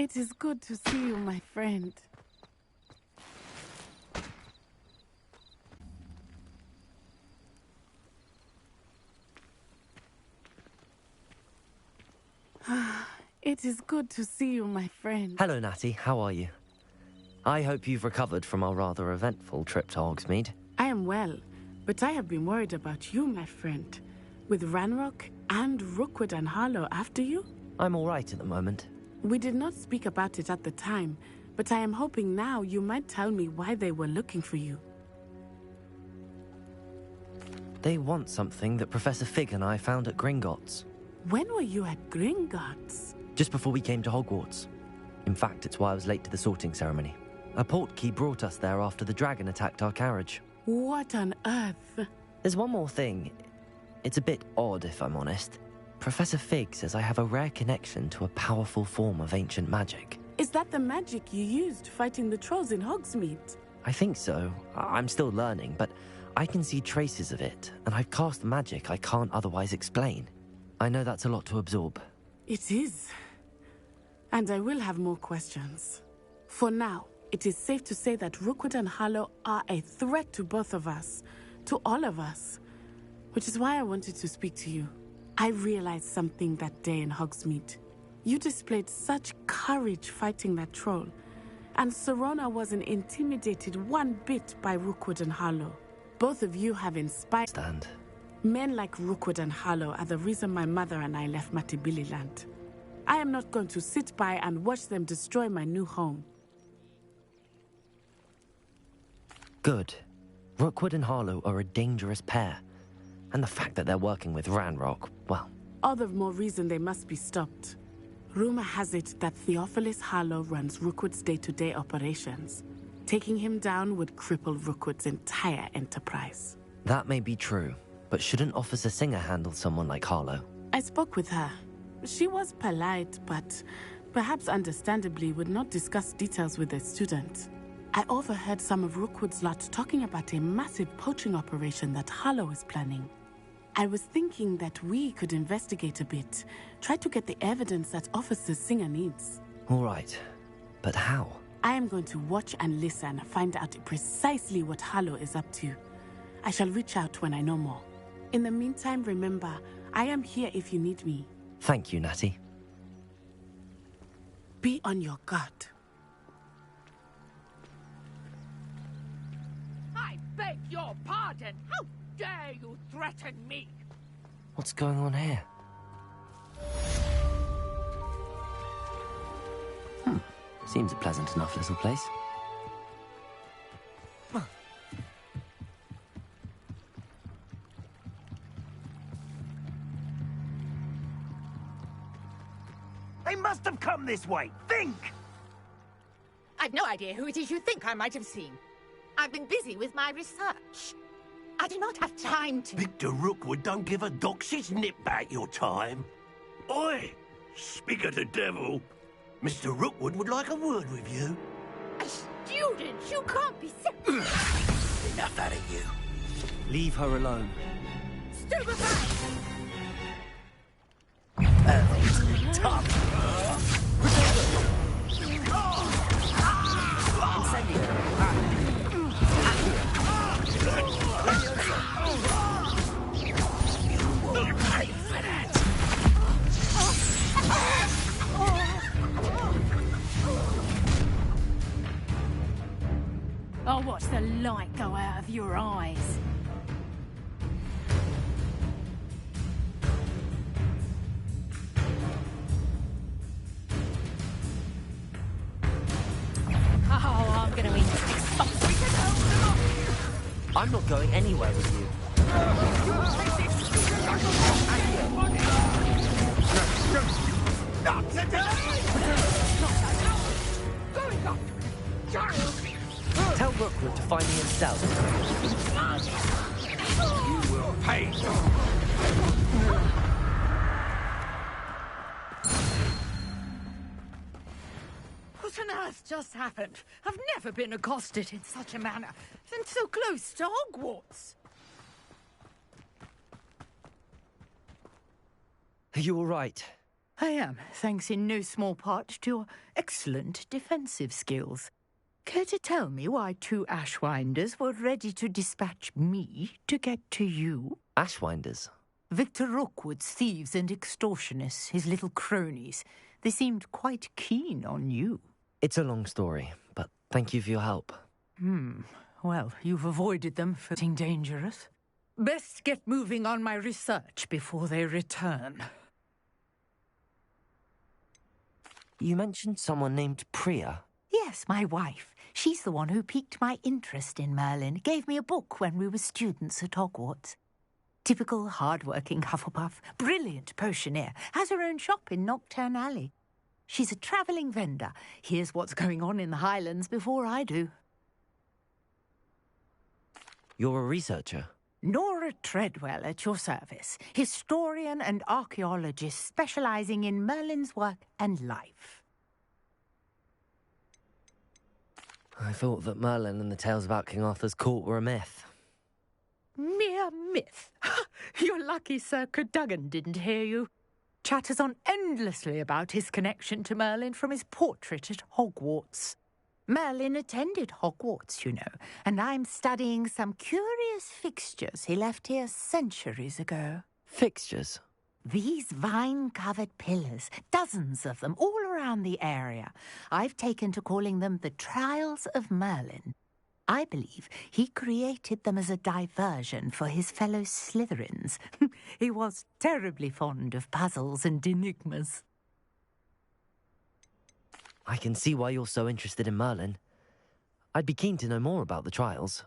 It is good to see you, my friend. It is good to see you, my friend. Hello, Natty. How are you? I hope you've recovered from our rather eventful trip to Hogsmeade. I am well, but I have been worried about you, my friend. With Ranrock and Rookwood and Harlow after you? I'm all right at the moment. We did not speak about it at the time, but I am hoping now you might tell me why they were looking for you. They want something that Professor Fig and I found at Gringotts. When were you at Gringotts? Just before we came to Hogwarts. In fact, it's why I was late to the sorting ceremony. A portkey brought us there after the dragon attacked our carriage. What on earth? There's one more thing. It's a bit odd, if I'm honest. Professor Fig says I have a rare connection to a powerful form of ancient magic. Is that the magic you used fighting the trolls in Hogsmeade? I think so. I'm still learning, but I can see traces of it, and I've cast magic I can't otherwise explain. I know that's a lot to absorb. It is. And I will have more questions. For now, it is safe to say that Rookwood and Harlow are a threat to both of us, to all of us, which is why I wanted to speak to you. I realized something that day in Hogsmeade. You displayed such courage fighting that troll, and Serona wasn't intimidated one bit by Rookwood and Harlow. Both of you have inspired... Men like Rookwood and Harlow are the reason my mother and I left Matibililand. I am not going to sit by and watch them destroy my new home. Good. Rookwood and Harlow are a dangerous pair. And the fact that they're working with Ranrock, well... All the more reason they must be stopped. Rumor has it that Theophilus Harlow runs Rookwood's day-to-day operations. Taking him down would cripple Rookwood's entire enterprise. That may be true, but shouldn't Officer Singer handle someone like Harlow? I spoke with her. She was polite, but perhaps understandably would not discuss details with a student. I overheard some of Rookwood's lot talking about a massive poaching operation that Harlow is planning. I was thinking that we could investigate a bit, try to get the evidence that Officer Singer needs. All right, but how? I am going to watch and listen, find out precisely what Harlow is up to. I shall reach out when I know more. In the meantime, remember, I am here if you need me. Thank you, Natty. Be on your guard. I beg your pardon! How dare you threaten me? What's going on here? Seems a pleasant enough little place. They must have come this way. Think! I've no idea who it is you think I might have seen. I've been busy with my research. I do not have time to... Victor Rookwood don't give a doxy's nip back your time. Oi! Speak of the devil. Mr. Rookwood would like a word with you. A student? You can't be Enough out of you. Leave her alone. Stupefy! Tough. I'll watch the light go out of your eyes. Oh, I'm gonna eat this. I'm not going anywhere with you. Not today! Tell Rookwood to find me himself. You will pay. What on earth just happened? I've never been accosted in such a manner, and so close to Hogwarts. Are you all right? I am, thanks in no small part to your excellent defensive skills. Care to tell me why 2 Ashwinders were ready to dispatch me to get to you? Ashwinders? Victor Rookwood's thieves and extortionists, his little cronies. They seemed quite keen on you. It's a long story, but thank you for your help. Well, you've avoided them for being dangerous. Best get moving on my research before they return. You mentioned someone named Priya. Yes, my wife. She's the one who piqued my interest in Merlin. Gave me a book when we were students at Hogwarts. Typical hard-working Hufflepuff, brilliant potioneer, has her own shop in Knockturn Alley. She's a travelling vendor. Hears what's going on in the Highlands before I do. You're a researcher? Nora Treadwell at your service, historian and archaeologist specialising in Merlin's work and life. I thought that Merlin and the tales about King Arthur's court were a myth. Mere myth. You're lucky Sir Cadogan didn't hear you. Chatters on endlessly about his connection to Merlin from his portrait at Hogwarts. Merlin attended Hogwarts, you know, and I'm studying some curious fixtures he left here centuries ago. Fixtures? These vine-covered pillars, dozens of them, all around the area. I've taken to calling them the Trials of Merlin. I believe he created them as a diversion for his fellow Slytherins. He was terribly fond of puzzles and enigmas. I can see why you're so interested in Merlin. I'd be keen to know more about the trials.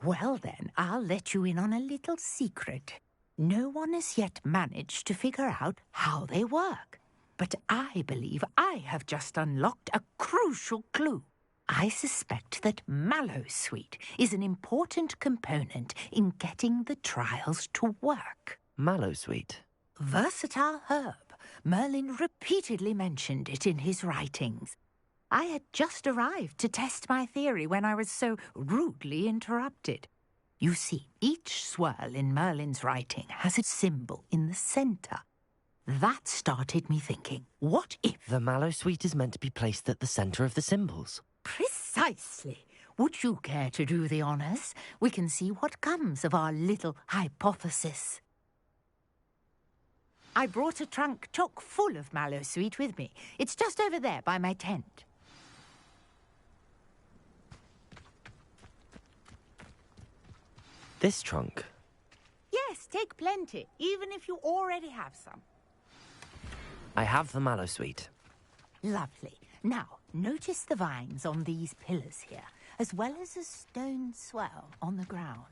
Well then, I'll let you in on a little secret. No one has yet managed to figure out how they work. But I believe I have just unlocked a crucial clue. I suspect that Mallowsweet is an important component in getting the trials to work. Mallowsweet? Versatile herb. Merlin repeatedly mentioned it in his writings. I had just arrived to test my theory when I was so rudely interrupted. You see, each swirl in Merlin's writing has a symbol in the centre. That started me thinking, what if... The Mallowsweet is meant to be placed at the centre of the symbols. Precisely. Would you care to do the honours? We can see what comes of our little hypothesis. I brought a trunk chock full of Mallowsweet with me. It's just over there by my tent. This trunk? Yes, take plenty, even if you already have some. I have the Mallowsweet. Lovely. Now, notice the vines on these pillars here, as well as a stone swell on the ground.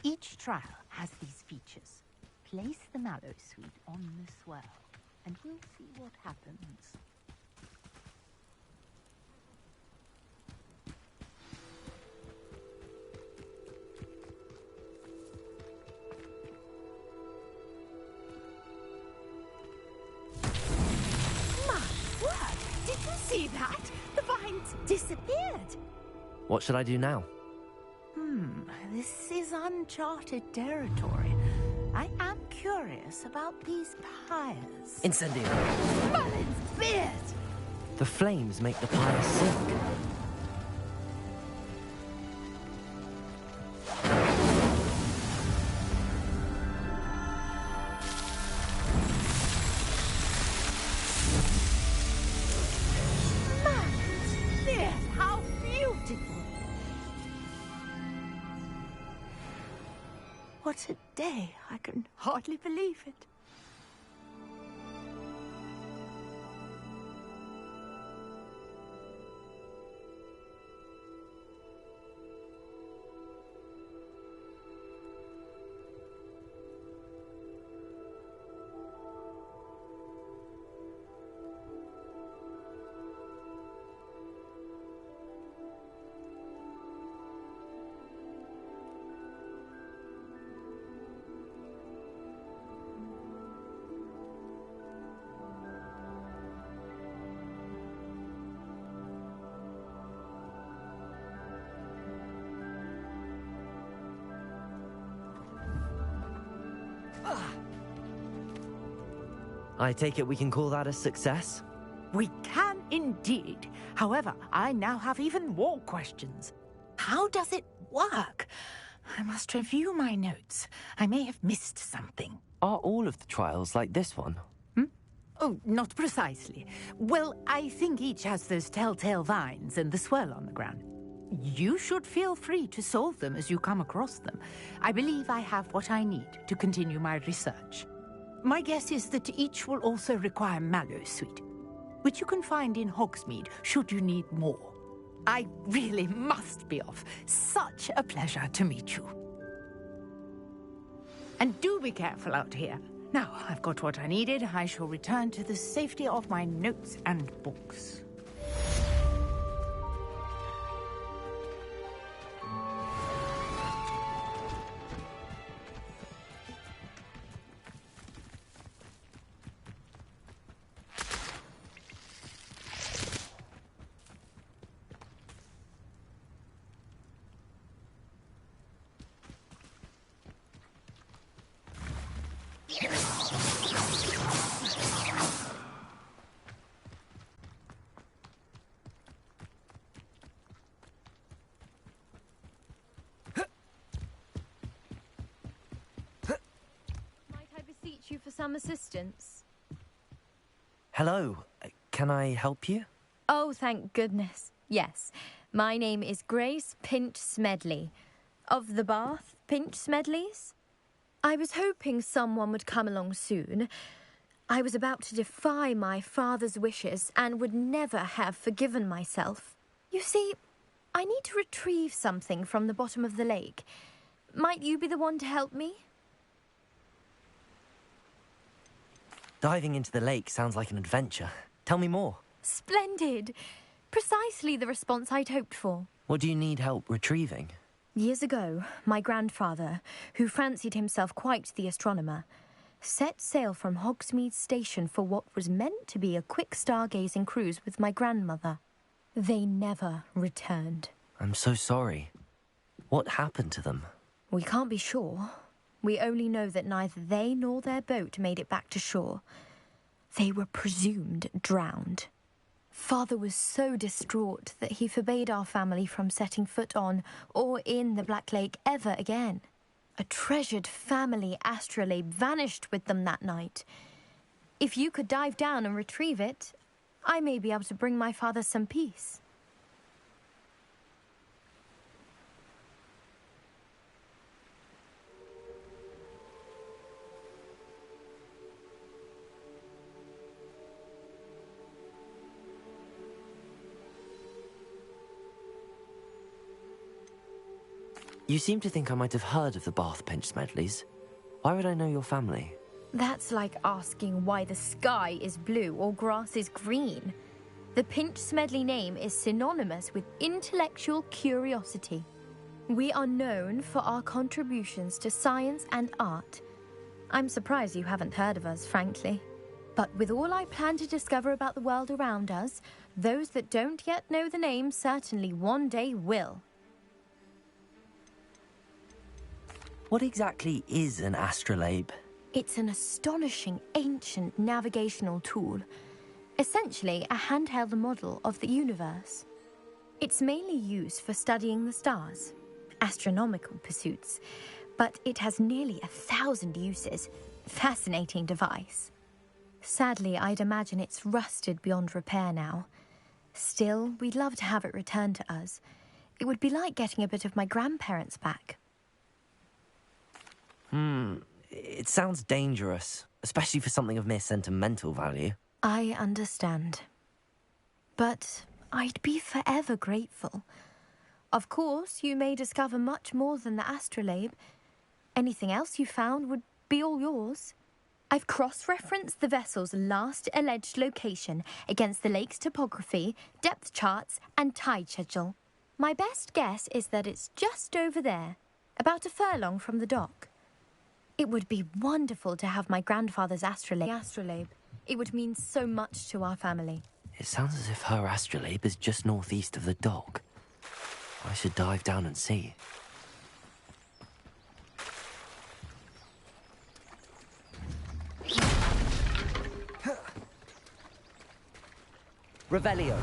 Each trial has these features. Place the Mallowsweet on the swell, and we'll see what happens. My word! Did you see that? The vines disappeared. What should I do now? This is uncharted territory. I am curious about these pyres. Incendio! Merlin's beard! The flames make the pyre sink. Merlin's beard! How beautiful! What a day! I can hardly believe it. I take it we can call that a success? We can indeed. However, I now have even more questions. How does it work? I must review my notes. I may have missed something. Are all of the trials like this one? Oh, not precisely. Well, I think each has those telltale vines and the swirl on the ground. You should feel free to solve them as you come across them. I believe I have what I need to continue my research. My guess is that each will also require mallow sweet, which you can find in Hogsmeade should you need more. I really must be off. Such a pleasure to meet you. And do be careful out here. Now, I've got what I needed. I shall return to the safety of my notes and books. You for some assistance? Hello, can I help you? Oh, thank goodness. Yes, my name is Grace Pinch Smedley, of the Bath Pinch Smedleys. I was hoping someone would come along soon. I was about to defy my father's wishes and would never have forgiven myself. You see, I need to retrieve something from the bottom of the lake. Might you be the one to help me? Diving into the lake sounds like an adventure. Tell me more. Splendid. Precisely the response I'd hoped for. What do you need help retrieving? Years ago, my grandfather, who fancied himself quite the astronomer, set sail from Hogsmeade Station for what was meant to be a quick stargazing cruise with my grandmother. They never returned. I'm so sorry. What happened to them? We can't be sure. We only know that neither they nor their boat made it back to shore. They were presumed drowned. Father was so distraught that he forbade our family from setting foot on or in the Black Lake ever again. A treasured family astrolabe vanished with them that night. If you could dive down and retrieve it, I may be able to bring my father some peace. You seem to think I might have heard of the Bath Pinch Smedleys. Why would I know your family? That's like asking why the sky is blue or grass is green. The Pinch Smedley name is synonymous with intellectual curiosity. We are known for our contributions to science and art. I'm surprised you haven't heard of us, frankly. But with all I plan to discover about the world around us, those that don't yet know the name certainly one day will. What exactly is an astrolabe? It's an astonishing ancient navigational tool. Essentially, a handheld model of the universe. It's mainly used for studying the stars, astronomical pursuits, but it has nearly 1,000 uses. Fascinating device. Sadly, I'd imagine it's rusted beyond repair now. Still, we'd love to have it returned to us. It would be like getting a bit of my grandparents back. It sounds dangerous, especially for something of mere sentimental value. I understand. But I'd be forever grateful. Of course, you may discover much more than the astrolabe. Anything else you found would be all yours. I've cross-referenced the vessel's last alleged location against the lake's topography, depth charts, and tide schedule. My best guess is that it's just over there, about a furlong from the dock. It would be wonderful to have my grandfather's astrolabe. It would mean so much to our family. It sounds as if her astrolabe is just northeast of the dock. I should dive down and see. Revelio.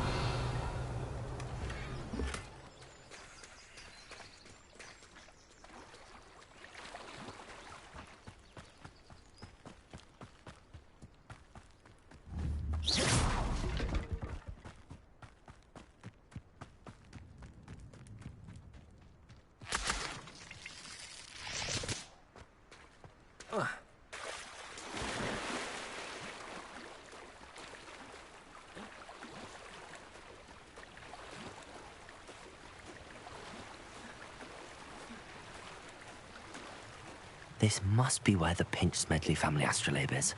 This must be where the Pinch Smedley family astrolabe is.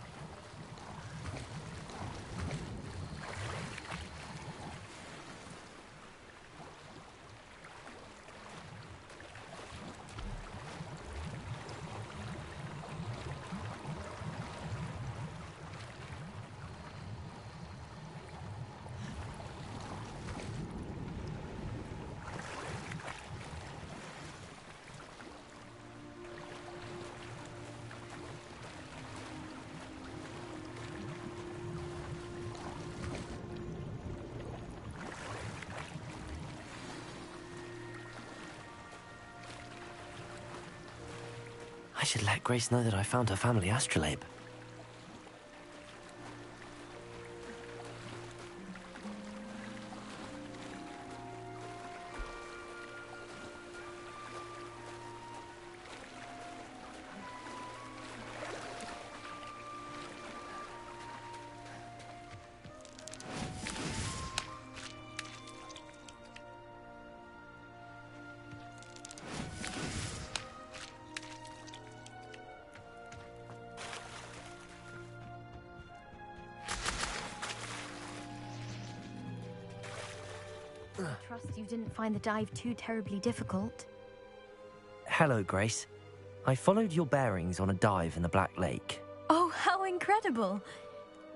I should let Grace know that I found her family astrolabe. I trust you didn't find the dive too terribly difficult. Hello, Grace. I followed your bearings on a dive in the Black Lake. Oh, how incredible!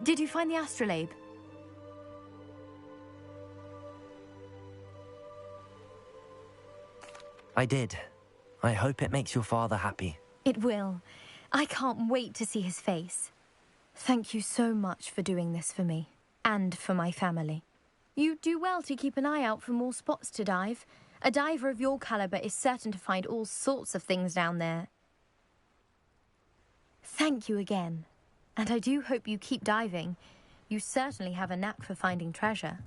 Did you find the astrolabe? I did. I hope it makes your father happy. It will. I can't wait to see his face. Thank you so much for doing this for me, and for my family. You do well to keep an eye out for more spots to dive. A diver of your caliber is certain to find all sorts of things down there. Thank you again. And I do hope you keep diving. You certainly have a knack for finding treasure.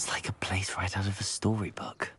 It's like a place right out of a storybook.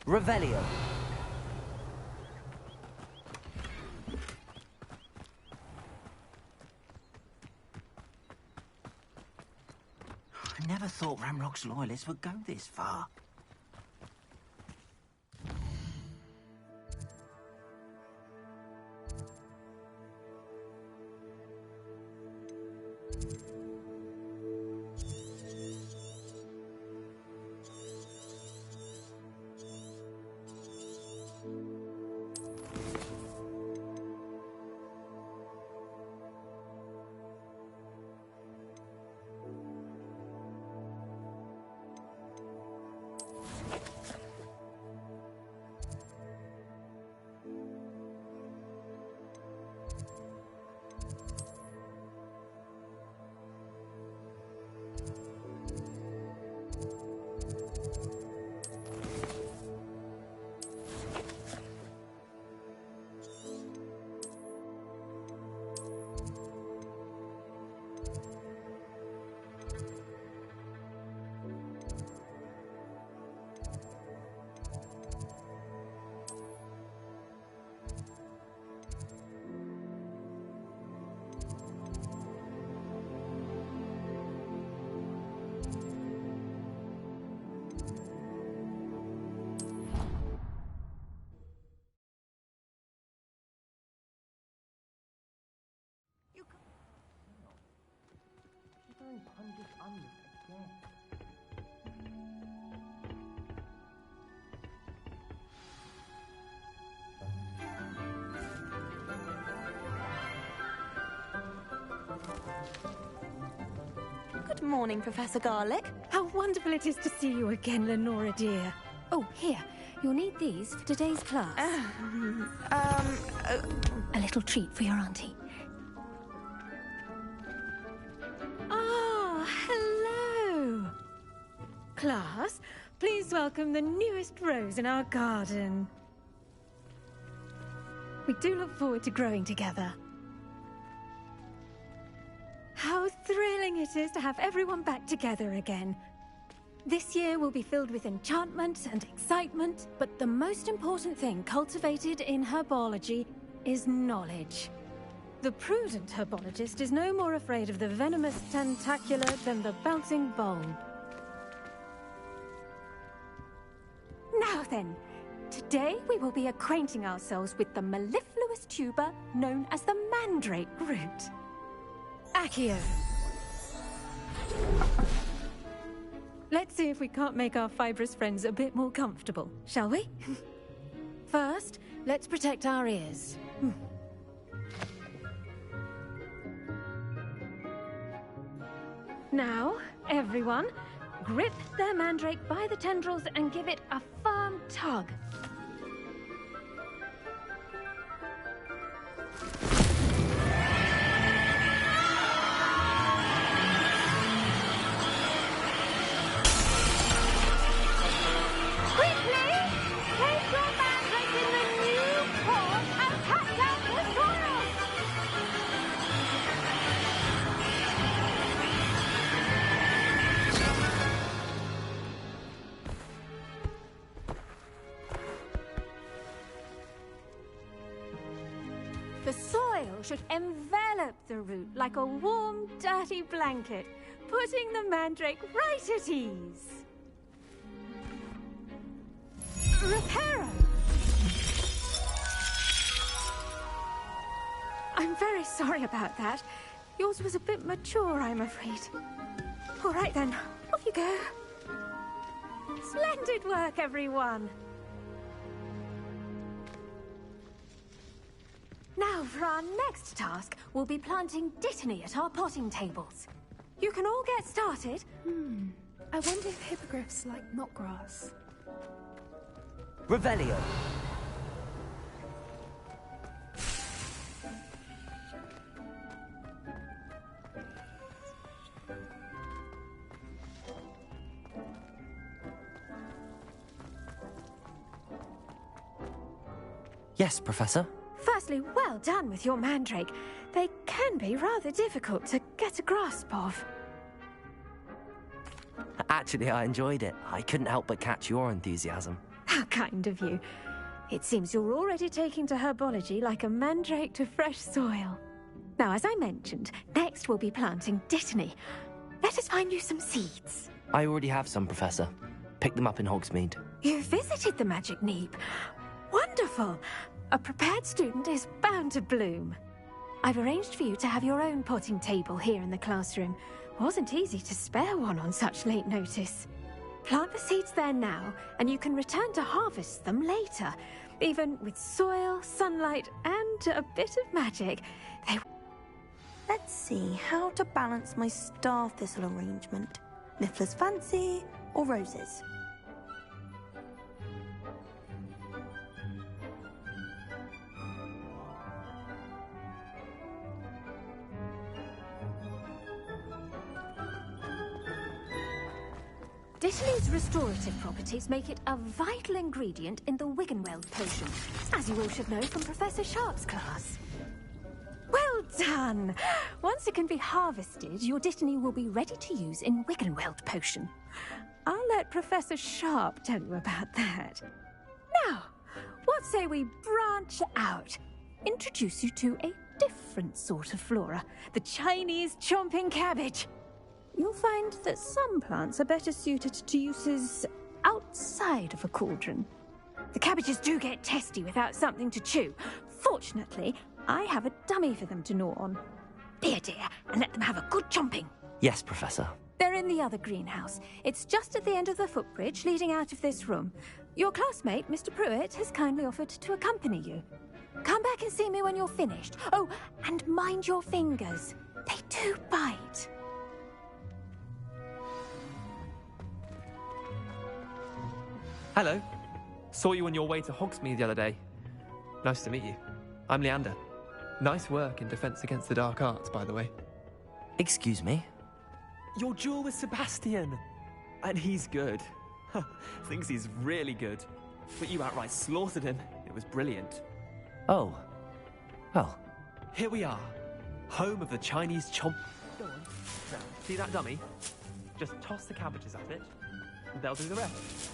Revelio. I never thought Ramrock's loyalists would go this far. Good morning, Professor Garlick. How wonderful it is to see you again, Lenora dear. Oh, here. You'll need these for today's class. A little treat for your auntie. Ah, hello. Class, please welcome the newest rose in our garden. We do look forward to growing together. How thrilling it is to have everyone back together again. This year will be filled with enchantment and excitement, but the most important thing cultivated in herbology is knowledge. The prudent herbologist is no more afraid of the venomous tentacular than the bouncing bulb. Now then, today we will be acquainting ourselves with the mellifluous tuber known as the mandrake root. Accio. Let's see if we can't make our fibrous friends a bit more comfortable, shall we? First, let's protect our ears. Now, everyone, grip their mandrake by the tendrils and give it a firm tug. The soil should envelop the root like a warm, dirty blanket, putting the mandrake right at ease. Reparo! I'm very sorry about that. Yours was a bit mature, I'm afraid. All right then, off you go. Splendid work, everyone. Now, for our next task, we'll be planting dittany at our potting tables. You can all get started. I wonder if hippogriffs like knotgrass. Revelio. Yes, Professor? Firstly, well done with your mandrake. They can be rather difficult to get a grasp of. Actually, I enjoyed it. I couldn't help but catch your enthusiasm. How kind of you. It seems you're already taking to herbology like a mandrake to fresh soil. Now, as I mentioned, next we'll be planting dittany. Let us find you some seeds. I already have some, Professor. Picked them up in Hogsmeade. You visited the Magic Neep. Wonderful! A prepared student is bound to bloom. I've arranged for you to have your own potting table here in the classroom. Wasn't easy to spare one on such late notice. Plant the seeds there now, and you can return to harvest them later. Even with soil, sunlight, and a bit of magic, they... Let's see how to balance my star thistle arrangement. Miffler's Fancy or roses? Dittany's restorative properties make it a vital ingredient in the Wiggenweld potion, as you all should know from Professor Sharp's class. Well done! Once it can be harvested, your dittany will be ready to use in Wiggenweld potion. I'll let Professor Sharp tell you about that. Now, what say we branch out? Introduce you to a different sort of flora, the Chinese chomping cabbage. You'll find that some plants are better suited to uses outside of a cauldron. The cabbages do get testy without something to chew. Fortunately, I have a dummy for them to gnaw on. Be a dear and let them have a good chomping. Yes, Professor. They're in the other greenhouse. It's just at the end of the footbridge leading out of this room. Your classmate, Mr. Pruitt, has kindly offered to accompany you. Come back and see me when you're finished. Oh, and mind your fingers. They do bite. Hello. Saw you on your way to Hogsmeade the other day. Nice to meet you. I'm Leander. Nice work in Defense Against the Dark Arts, by the way. Excuse me? Your duel with Sebastian! And he's good. Thinks he's really good. But you outright slaughtered him. It was brilliant. Oh. Well. Here we are. Home of the Chinese chomp... Go on. Now, see that dummy? Just toss the cabbages at it. And they'll do the rest.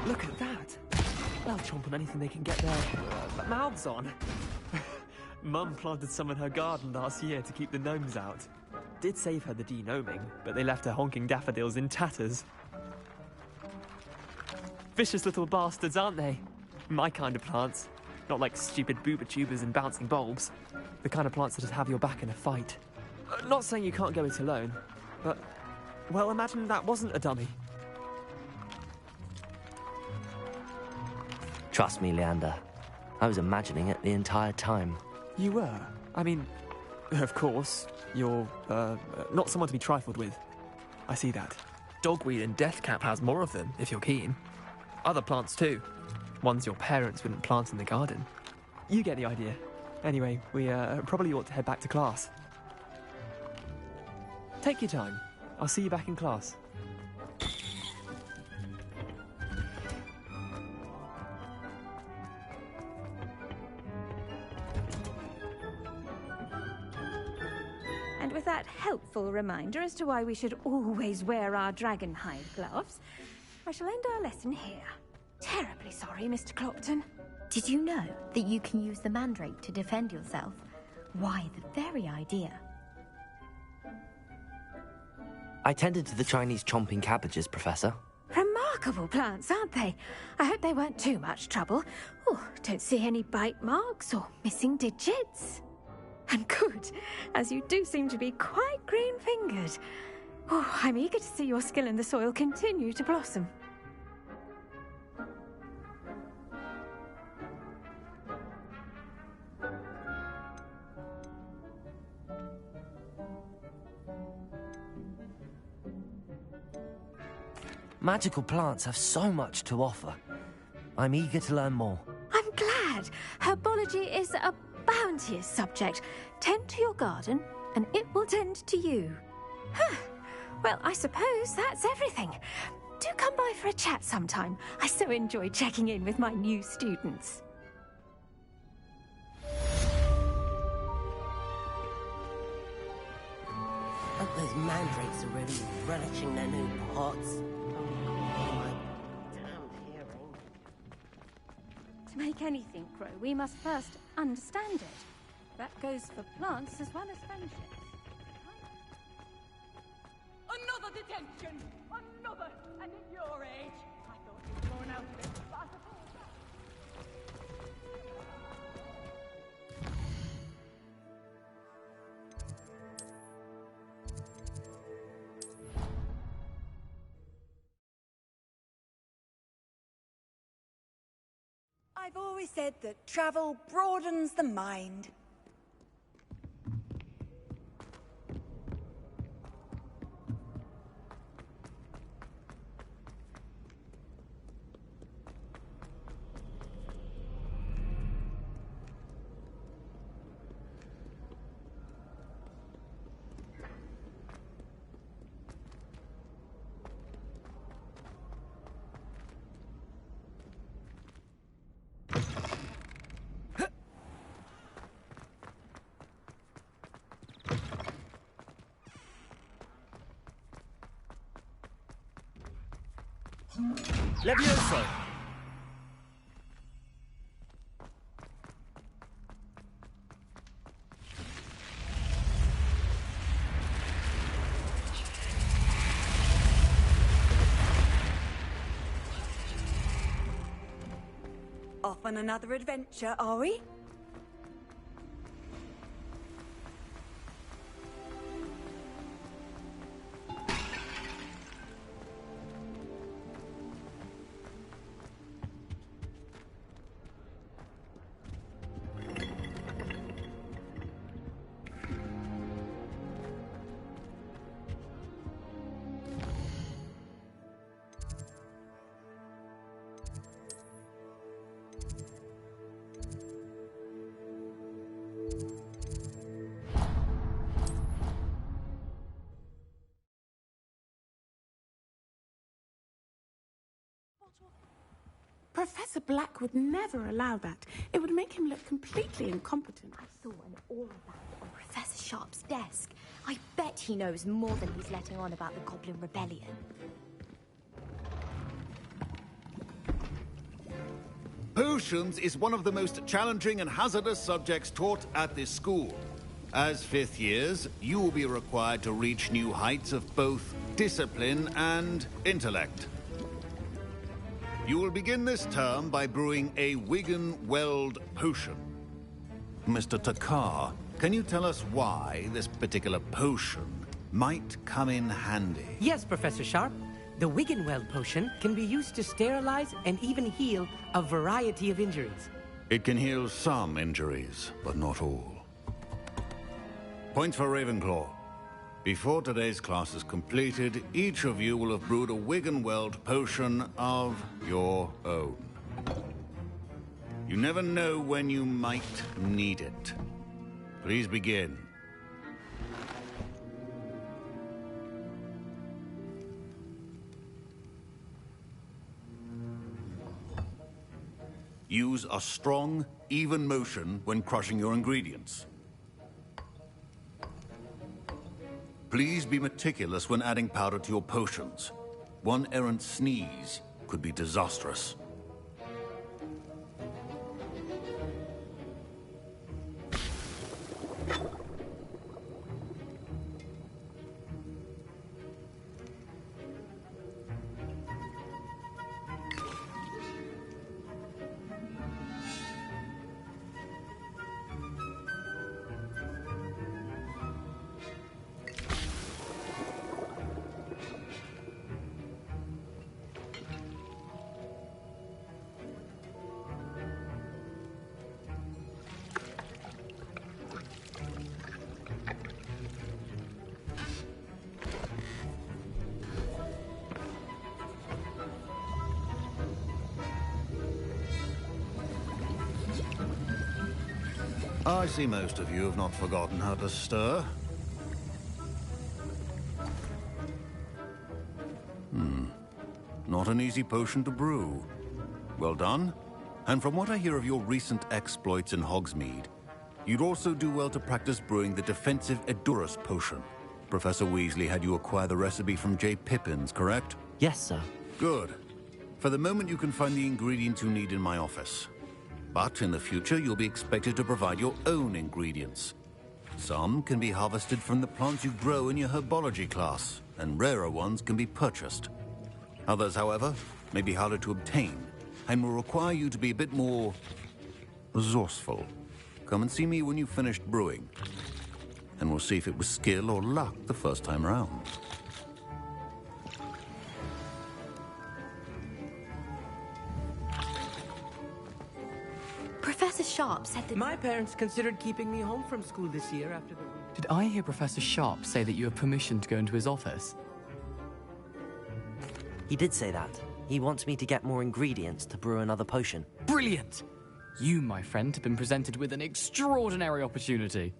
Look at that! They'll chomp on anything they can get their mouths on. Mum planted some in her garden last year to keep the gnomes out. Did save her the de-gnoming, but they left her honking daffodils in tatters. Vicious little bastards, aren't they? My kind of plants. Not like stupid booba tubers and bouncing bulbs. The kind of plants that just have your back in a fight. Not saying you can't go it alone, but... well, imagine that wasn't a dummy. Trust me, Leander. I was imagining it the entire time. You were? I mean, of course, you're, not someone to be trifled with. I see that. Dogweed and deathcap has more of them, if you're keen. Other plants too. Ones your parents wouldn't plant in the garden. You get the idea. Anyway, we, probably ought to head back to class. Take your time. I'll see you back in class. with that helpful reminder as to why we should always wear our dragonhide gloves, I shall end our lesson here. Terribly sorry, Mr. Clopton. Did you know that you can use the mandrake to defend yourself? Why, the very idea. I tended to the Chinese chomping cabbages, Professor. Remarkable plants, aren't they? I hope they weren't too much trouble. Oh, don't see any bite marks or missing digits. And good, as you do seem to be quite green-fingered. Oh, I'm eager to see your skill in the soil continue to blossom. Magical plants have so much to offer. I'm eager to learn more. I'm glad. Herbology is a bounteous subject. Tend to your garden, and it will tend to you. Well, I suppose that's everything. Do come by for a chat sometime. I so enjoy checking in with my new students. Hope those mandrakes are really relishing their new pots. To make anything grow, we must first understand it. That goes for plants as well as friendships. Another detention! Another! And at your age! I thought you were going out of it, but I suppose I've always said that travel broadens the mind. Levioso! Off on another adventure, are we? Professor Black would never allow that. It would make him look completely incompetent. I saw an aura band on Professor Sharp's desk. I bet he knows more than he's letting on about the Goblin Rebellion. Potions is one of the most challenging and hazardous subjects taught at this school. As fifth years, you will be required to reach new heights of both discipline and intellect. You will begin this term by brewing a Wigan-Weld potion. Mr. Takar, can you tell us why this particular potion might come in handy? Yes, Professor Sharp. The Wigan-Weld potion can be used to sterilize and even heal a variety of injuries. It can heal some injuries, but not all. Points for Ravenclaw. Before today's class is completed, each of you will have brewed a Wigan-Weld potion of your own. You never know when you might need it. Please begin. Use a strong, even motion when crushing your ingredients. Please be meticulous when adding powder to your potions. One errant sneeze could be disastrous. I see most of you have not forgotten how to stir. Not an easy potion to brew. Well done. And from what I hear of your recent exploits in Hogsmeade, you'd also do well to practice brewing the defensive Edurus potion. Professor Weasley had you acquire the recipe from J. Pippin's, correct? Yes, sir. Good. For the moment, you can find the ingredients you need in my office. But in the future, you'll be expected to provide your own ingredients. Some can be harvested from the plants you grow in your herbology class, and rarer ones can be purchased. Others, however, may be harder to obtain, and will require you to be a bit more resourceful. Come and see me when you've finished brewing, and we'll see if it was skill or luck the first time around. Professor Sharp said that... My parents considered keeping me home from school this year after the... Did I hear Professor Sharp say that you have permission to go into his office? He did say that. He wants me to get more ingredients to brew another potion. Brilliant! You, my friend, have been presented with an extraordinary opportunity.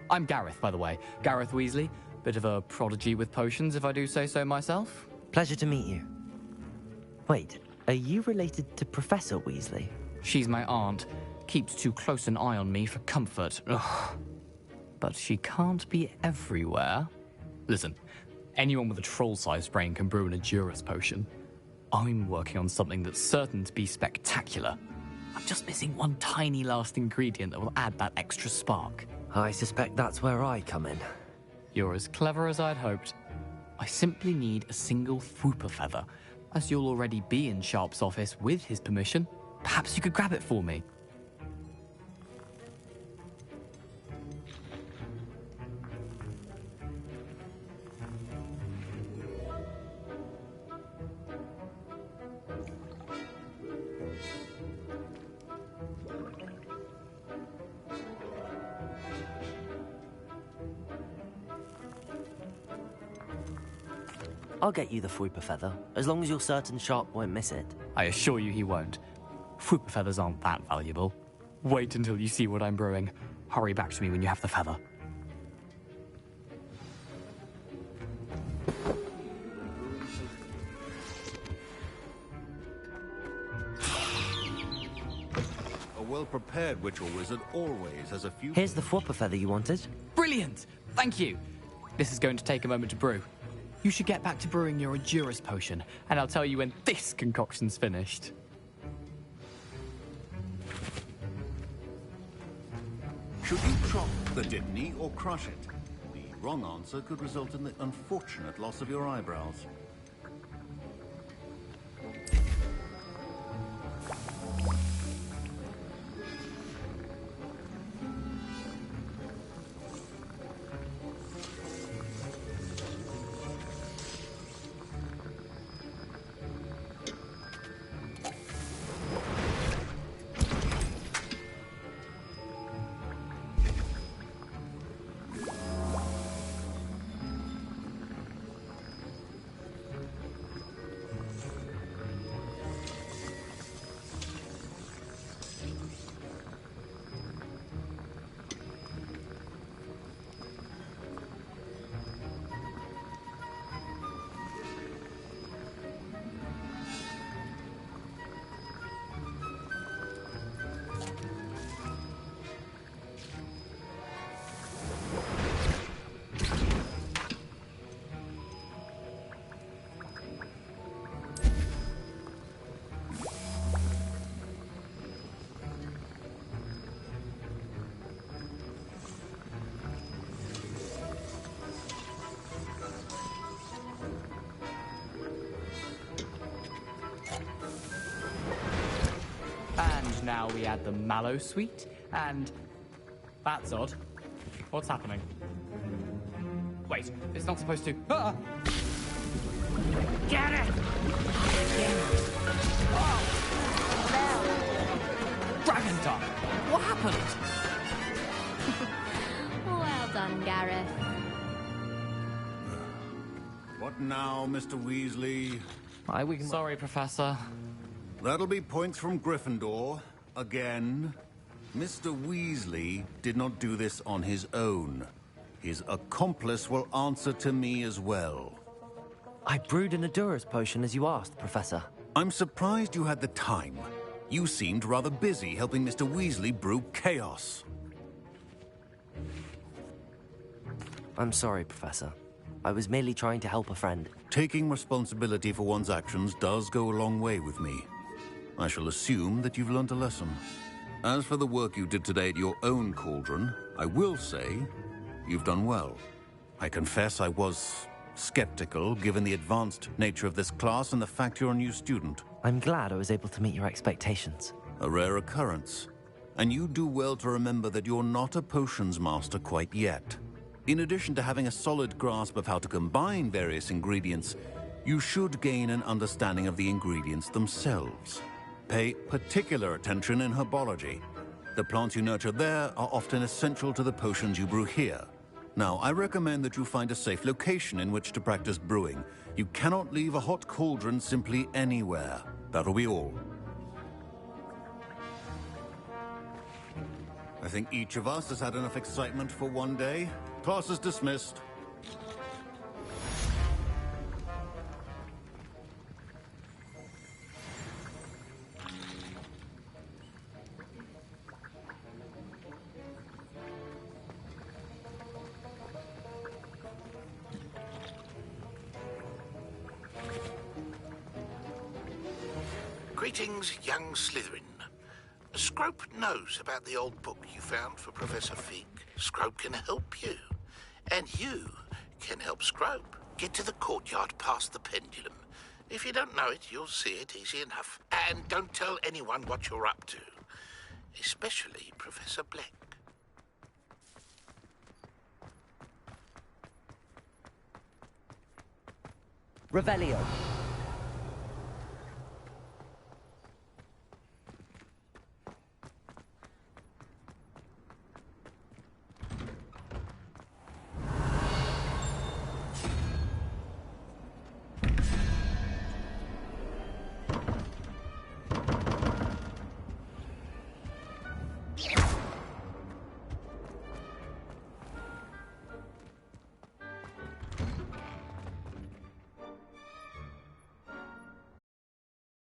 I'm Gareth, by the way. Gareth Weasley. Bit of a prodigy with potions, if I do say so myself. Pleasure to meet you. Wait, are you related to Professor Weasley? She's my aunt. Keeps too close an eye on me for comfort. Ugh. But she can't be everywhere. Listen, anyone with a troll-sized brain can brew an Edurus potion. I'm working on something that's certain to be spectacular. I'm just missing one tiny last ingredient that will add that extra spark. I suspect that's where I come in. You're as clever as I'd hoped. I simply need a single Fwooper feather. As you'll already be in Sharp's office with his permission, perhaps you could grab it for me. I'll get you the Fwooper feather, as long as you're certain Sharp won't miss it. I assure you he won't. Fwooper feathers aren't that valuable. Wait until you see what I'm brewing. Hurry back to me when you have the feather. A well-prepared witch or wizard always has a few... Here's the Fwooper feather you wanted. Brilliant! Thank you! This is going to take a moment to brew. You should get back to brewing your Edurus potion, and I'll tell you when this concoction's finished. Should you chop the Dittany or crush it? The wrong answer could result in the unfortunate loss of your eyebrows. Now we add the mallow sweet, and... That's odd. What's happening? Wait, it's not supposed to... Ah! Get it! Oh! Dragon Dog! What happened? Well done, Gareth. What now, Mr. Weasley? Sorry, Professor. That'll be points from Gryffindor. Again. Mr. Weasley did not do this on his own. His accomplice will answer to me as well. I brewed an Adura's potion as you asked, Professor. I'm surprised you had the time. You seemed rather busy helping Mr. Weasley brew chaos. I'm sorry, Professor. I was merely trying to help a friend. Taking responsibility for one's actions does go a long way with me. I shall assume that you've learnt a lesson. As for the work you did today at your own cauldron, I will say you've done well. I confess I was skeptical, given the advanced nature of this class and the fact you're a new student. I'm glad I was able to meet your expectations. A rare occurrence. And you do well to remember that you're not a potions master quite yet. In addition to having a solid grasp of how to combine various ingredients, you should gain an understanding of the ingredients themselves. Pay particular attention in herbology. The plants you nurture there are often essential to the potions you brew here. Now, I recommend that you find a safe location in which to practice brewing. You cannot leave a hot cauldron simply anywhere. That'll be all. I think each of us has had enough excitement for one day. Class is dismissed. Greetings, young Slytherin. Scrope knows about the old book you found for Professor Fig. Scrope can help you. And you can help Scrope. Get to the courtyard past the pendulum. If you don't know it, you'll see it easy enough. And don't tell anyone what you're up to. Especially Professor Black. Revelio.